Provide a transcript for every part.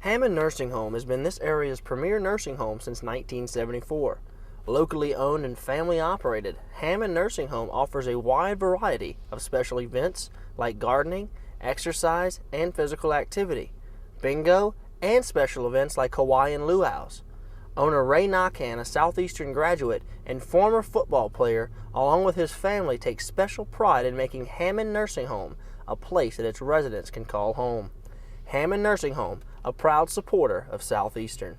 Hammond Nursing Home has been this area's premier nursing home since 1974. Locally owned and family operated, Hammond Nursing Home offers a wide variety of special events like gardening, exercise, and physical activity, bingo, and special events like Hawaiian luau's. Owner Ray Nakan, a Southeastern graduate and former football player, along with his family, takes special pride in making Hammond Nursing Home a place that its residents can call home. Hammond Nursing Home, a proud supporter of Southeastern.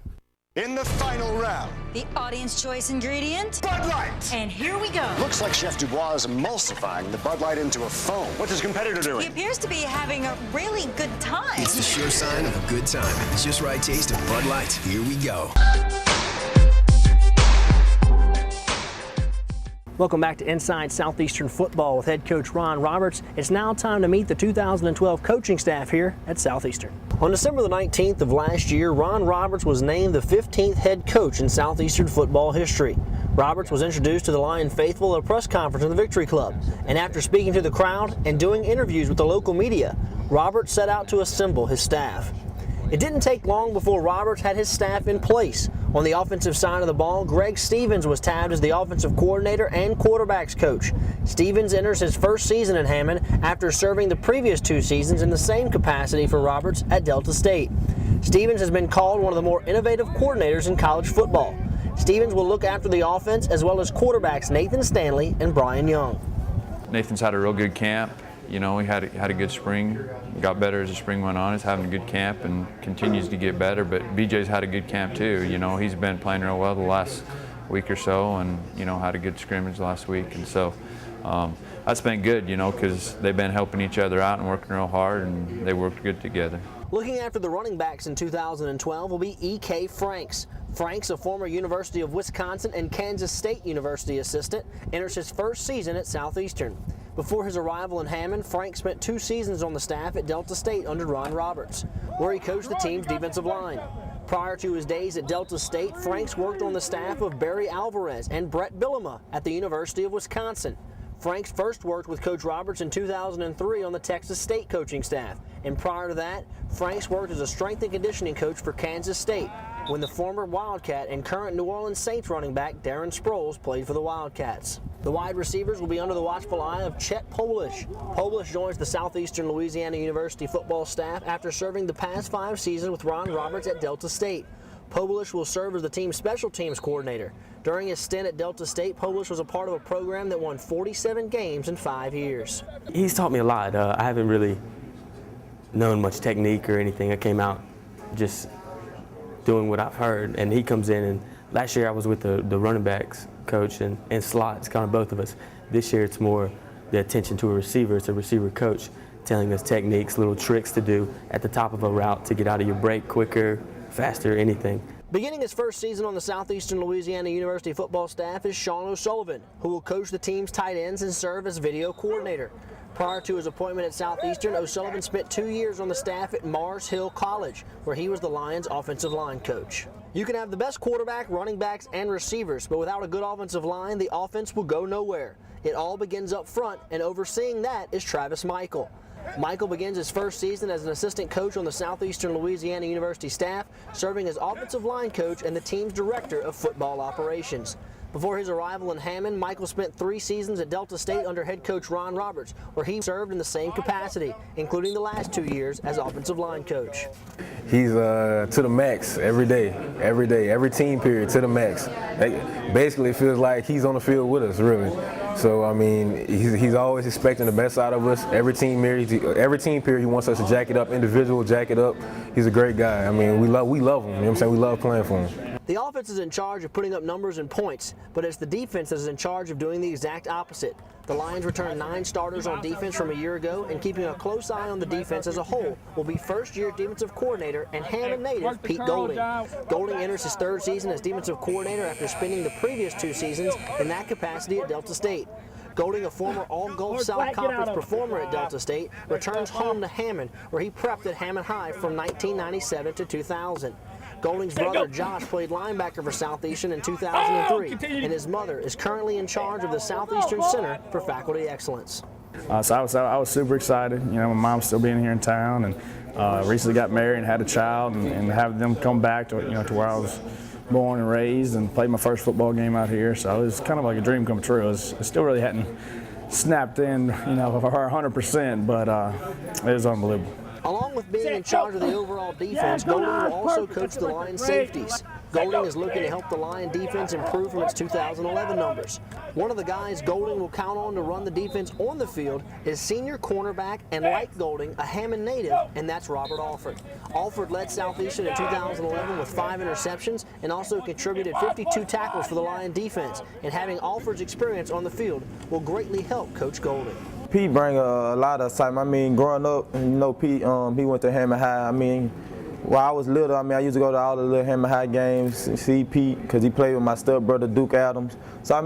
In the final round, the audience choice ingredient, Bud Light. And here we go. Looks like Chef Dubois is emulsifying the Bud Light into a foam. What's his competitor doing? He appears to be having a really good time. It's the sure sign of a good time. It's just right taste of Bud Light. Here we go. Welcome back to Inside Southeastern Football with head coach Ron Roberts. It's now time to meet the 2012 coaching staff here at Southeastern. On December the 19th of last year, Ron Roberts was named the 15th head coach in Southeastern football history. Roberts was introduced to the Lion faithful at a press conference in the Victory Club, and after speaking to the crowd and doing interviews with the local media, Roberts set out to assemble his staff. It didn't take long before Roberts had his staff in place. On the offensive side of the ball, Greg Stevens was tabbed as the offensive coordinator and quarterbacks coach. Stevens enters his first season at Hammond after serving the previous 2 seasons in the same capacity for Roberts at Delta State. Stevens has been called one of the more innovative coordinators in college football. Stevens will look after the offense as well as quarterbacks Nathan Stanley and Brian Young. Nathan's had a real good camp. You know, he had a good spring, got better as the spring went on. He's having a good camp and continues to get better, but BJ's had a good camp too. You know, he's been playing real well the last week or so and, you know, had a good scrimmage last week. And so that's been good, you know, because they've been helping each other out and working real hard, and they worked good together. Looking after the running backs in 2012 will be E.K. Franks. Franks, a former University of Wisconsin and Kansas State University assistant, enters his first season at Southeastern. Before his arrival in Hammond, Frank spent 2 seasons on the staff at Delta State under Ron Roberts, where he coached the team's defensive line. Prior to his days at Delta State, Franks worked on the staff of Barry Alvarez and Brett Billema at the University of Wisconsin. Franks first worked with Coach Roberts in 2003 on the Texas State coaching staff, and prior to that, Franks worked as a strength and conditioning coach for Kansas State, when the former Wildcat and current New Orleans Saints running back Darren Sproles played for the Wildcats. The wide receivers will be under the watchful eye of Chet Polish. Polish joins the Southeastern Louisiana University football staff after serving the past 5 seasons with Ron Roberts at Delta State. Polish will serve as the team's special teams coordinator. During his stint at Delta State, Polish was a part of a program that won 47 games in 5 years. He's taught me a lot. I haven't really known much technique or anything. I came out just doing what I've heard, and he comes in, and last year I was with the running backs coach and slots, kind of both of us. This year it's more the attention to a receiver. It's a receiver coach telling us techniques, little tricks to do at the top of a route to get out of your break quicker, faster, anything. Beginning his first season on the Southeastern Louisiana University football staff is Sean O'Sullivan, who will coach the team's tight ends and serve as video coordinator. Prior to his appointment at Southeastern, O'Sullivan spent 2 years on the staff at Mars Hill College, where he was the Lions' offensive line coach. You can have the best quarterback, running backs, and receivers, but without a good offensive line, the offense will go nowhere. It all begins up front, and overseeing that is Travis Michael. Michael begins his first season as an assistant coach on the Southeastern Louisiana University staff, serving as offensive line coach and the team's director of football operations. Before his arrival in Hammond, Michael spent 3 seasons at Delta State under head coach Ron Roberts, where he served in the same capacity, including the last 2 years as offensive line coach. He's to the max every day, every team period to the max. Basically, it feels like he's on the field with us, really. So, I mean, he's always expecting the best out of us. Every team period, he wants us to jack it up, individual, jack it up. He's a great guy. I mean, we love him. You know what I'm saying? We love playing for him. The offense is in charge of putting up numbers and points, but it's the defense that is in charge of doing the exact opposite. The Lions returned 9 starters on defense from a year ago, and keeping a close eye on the defense as a whole will be first-year defensive coordinator and Hammond native Pete Golding. Golding enters his 3rd season as defensive coordinator after spending the previous 2 seasons in that capacity at Delta State. Golding, a former All-Gulf South Conference performer at Delta State, returns home to Hammond, where he prepped at Hammond High from 1997 to 2000. Golding's brother Josh played linebacker for Southeastern in 2003, and his mother is currently in charge of the Southeastern Center for Faculty Excellence. So I was super excited. You know, my mom's still being here in town, and Recently got married and had a child, and have them come back to to where I was born and raised, and played my first football game out here. So it was kind of like a dream come true. It still really hadn't snapped in, for 100%, but it was unbelievable. Along with being in charge of the overall defense, Golding will also coach the Lions safeties. Golding is looking to help the Lion defense improve from its 2011 numbers. One of the guys Golding will count on to run the defense on the field is senior cornerback and, like Golding, a Hammond native, and that's Robert Alford. Alford led Southeastern in 2011 with 5 interceptions and also contributed 52 tackles for the Lion defense, and having Alford's experience on the field will greatly help Coach Golding. Pete bring a lot of excitement. I mean, growing up, Pete, he went to Hammond High. I mean, while I was little, I used to go to all the little Hammond High games and see Pete because he played with my stepbrother, Duke Adams. So,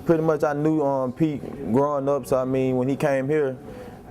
pretty much I knew Pete growing up. So, when he came here,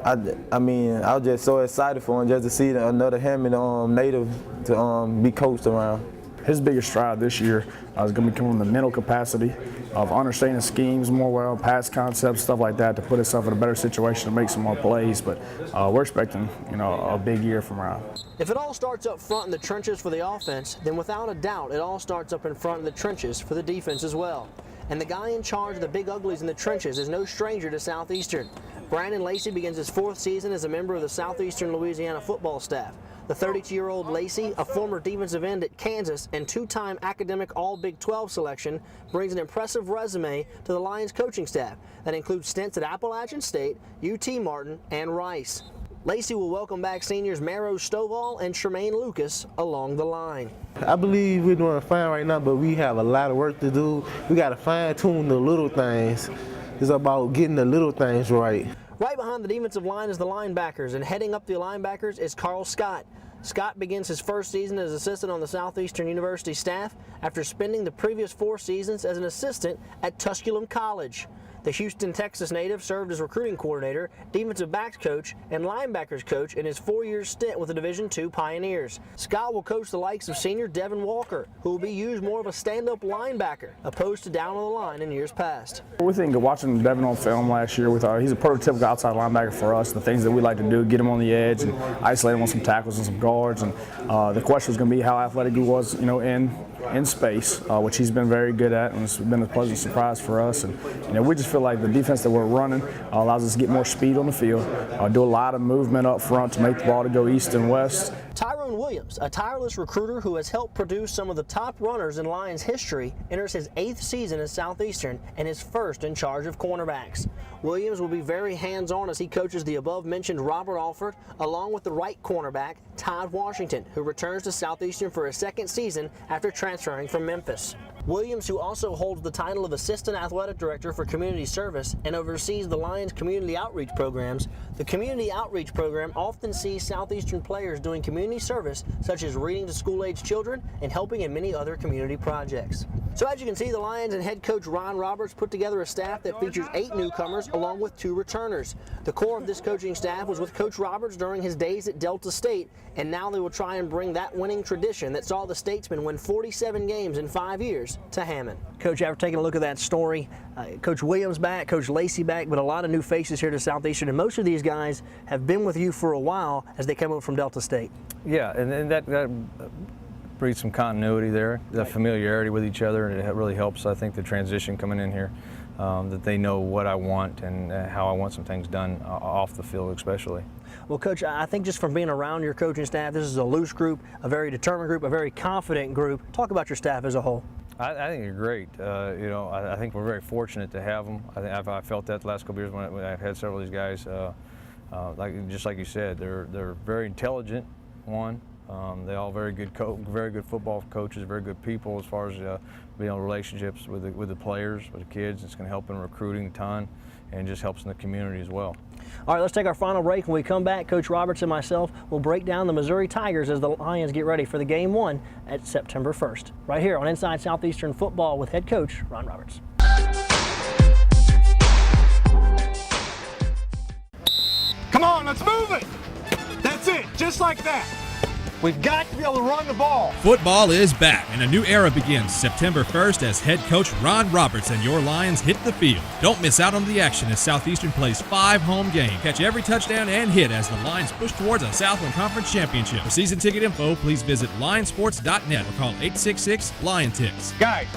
I was just so excited for him just to see another Hammond native to be coached around. His biggest stride this year is going to be coming from the mental capacity of understanding schemes more well, pass concepts, stuff like that, to put himself in a better situation to make some more plays. But we're expecting, a big year from Rob. If it all starts up front in the trenches for the offense, then without a doubt it all starts up in front of the trenches for the defense as well. And the guy in charge of the big uglies in the trenches is no stranger to Southeastern. Brandon Lacey begins his 4th season as a member of the Southeastern Louisiana football staff. The 32-year-old Lacey, a former defensive end at Kansas and 2-time academic All-Big 12 selection, brings an impressive resume to the Lions coaching staff that includes stints at Appalachian State, UT Martin, and Rice. Lacey will welcome back seniors Maro Stovall and Tremaine Lucas along the line. I believe we're doing fine right now, but we have a lot of work to do. We got to fine-tune the little things. It's about getting the little things right. Right behind the defensive line is the linebackers, and heading up the linebackers is Carl Scott. Scott begins his first season as assistant on the Southeastern University staff after spending the previous 4 seasons as an assistant at Tusculum College. The Houston, Texas native served as recruiting coordinator, defensive backs coach, and linebackers coach in his 4-year stint with the Division II Pioneers. Scott will coach the likes of senior Devin Walker, who will be used more of a stand-up linebacker, opposed to down on the line in years past. We think watching Devin on film last year, he's a prototypical outside linebacker for us. The things that we like to do, get him on the edge and isolate him on some tackles and some guards. And the question was going to be how athletic he was, in space, which he's been very good at, and it's been a pleasant surprise for us. And we just feel like the defense that we're running allows us to get more speed on the field, do a lot of movement up front to make the ball to go east and west. Tyrone Williams, a tireless recruiter who has helped produce some of the top runners in Lions history, enters his 8th season at Southeastern and is first in charge of cornerbacks. Williams will be very hands-on as he coaches the above-mentioned Robert Alford, along with the right cornerback, Todd Washington, who returns to Southeastern for his 2nd season after transferring from Memphis. Williams, who also holds the title of Assistant Athletic Director for Community Service and oversees the Lions Community Outreach Programs, the Community Outreach Program often sees Southeastern players doing community service such as reading to school-age children and helping in many other community projects. So as you can see, the Lions and head coach Ron Roberts put together a staff that features 8 newcomers along with 2 returners. The core of this coaching staff was with Coach Roberts during his days at Delta State, and now they will try and bring that winning tradition that saw the Statesmen win 47 games in 5 years to Hammond. Coach, after taking a look at that story, Coach Williams back, Coach Lacey back, but a lot of new faces here to Southeastern, and most of these guys have been with you for a while as they come over from Delta State. Yeah, and that breeds some continuity there, the familiarity with each other, and it really helps, I think, the transition coming in here, that they know what I want and how I want some things done off the field especially. Well, Coach, I think just from being around your coaching staff, this is a loose group, a very determined group, a very confident group. Talk about your staff as a whole. I think they're great. I think we're very fortunate to have them. I felt that the last couple years when I've had several of these guys. Just like you said, they're very intelligent. They all very good football coaches, very good people as far as relationships with the players, with the kids. It's going to help in recruiting a ton, and just helps in the community as well. All right, let's take our final break. When we come back, Coach Roberts and myself will break down the Missouri Tigers as the Lions get ready for the Game 1 at September 1st. Right here on Inside Southeastern Football with head coach Ron Roberts. Come on, let's move it. That's it, just like that. We've got to be able to run the ball. Football is back, and a new era begins September 1st as head coach Ron Roberts and your Lions hit the field. Don't miss out on the action as Southeastern plays 5 home games. Catch every touchdown and hit as the Lions push towards a Southland Conference championship. For season ticket info, please visit lionsports.net or call 866-LION-TICKS. Guys,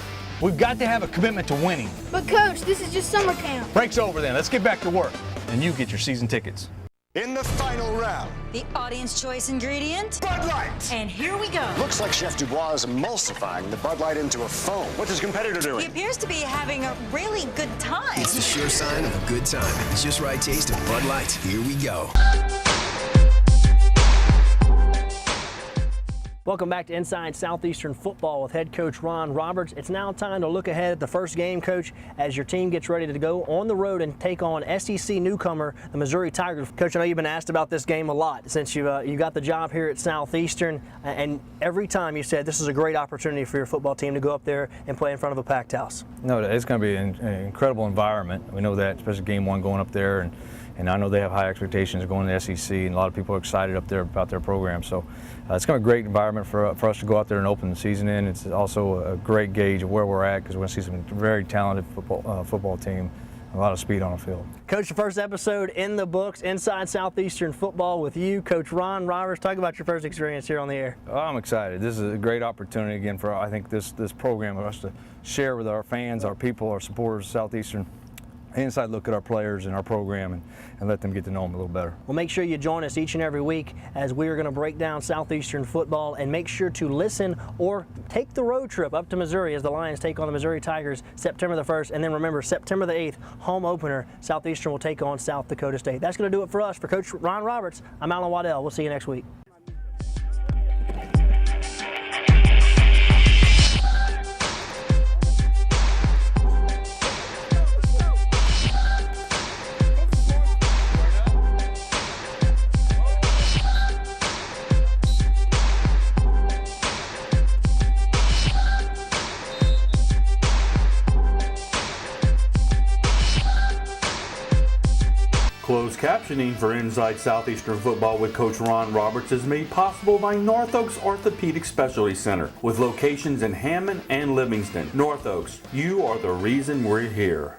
we've got to have a commitment to winning. But Coach, this is just summer camp. Break's over then. Let's get back to work. And you get your season tickets. In the final round, The audience choice ingredient. Bud Light. And here we go. Looks like Chef Dubois is emulsifying the Bud Light into a foam. What's his competitor He doing? appears to be having a really good time. It's the sure sign of a good time. It's just right taste of Bud Light. Here we go. Welcome back to Inside Southeastern Football with head coach Ron Roberts. It's now time to look ahead at the first game, Coach, as your team gets ready to go on the road and take on SEC newcomer, the Missouri Tigers. Coach, I know you've been asked about this game a lot since you got the job here at Southeastern, and every time you said this is a great opportunity for your football team to go up there and play in front of a packed house. No, it's going to be an incredible environment. We know that, especially game one going up there, and I know they have high expectations going to the SEC, and a lot of people are excited up there about their program. So it's going to be a great environment for us to go out there and open the season in. It's also a great gauge of where we're at because we're going to see some very talented football team, a lot of speed on the field. Coach, the first episode in the books, Inside Southeastern Football with you, Coach Ron Roberts. Talk about your first experience here on the air. Oh, I'm excited. This is a great opportunity again for, I think, this program for us to share with our fans, our people, our supporters of Southeastern, inside look at our players and our program and let them get to know them a little better. Well, make sure you join us each and every week as we are going to break down Southeastern football, and make sure to listen or take the road trip up to Missouri as the Lions take on the Missouri Tigers September the 1st. And then remember, September the 8th, home opener, Southeastern will take on South Dakota State. That's going to do it for us. For Coach Ron Roberts, I'm Alan Waddell. We'll see you next week. Closed captioning for Inside Southeastern Football with Coach Ron Roberts is made possible by North Oaks Orthopedic Specialty Center with locations in Hammond and Livingston. North Oaks, you are the reason we're here.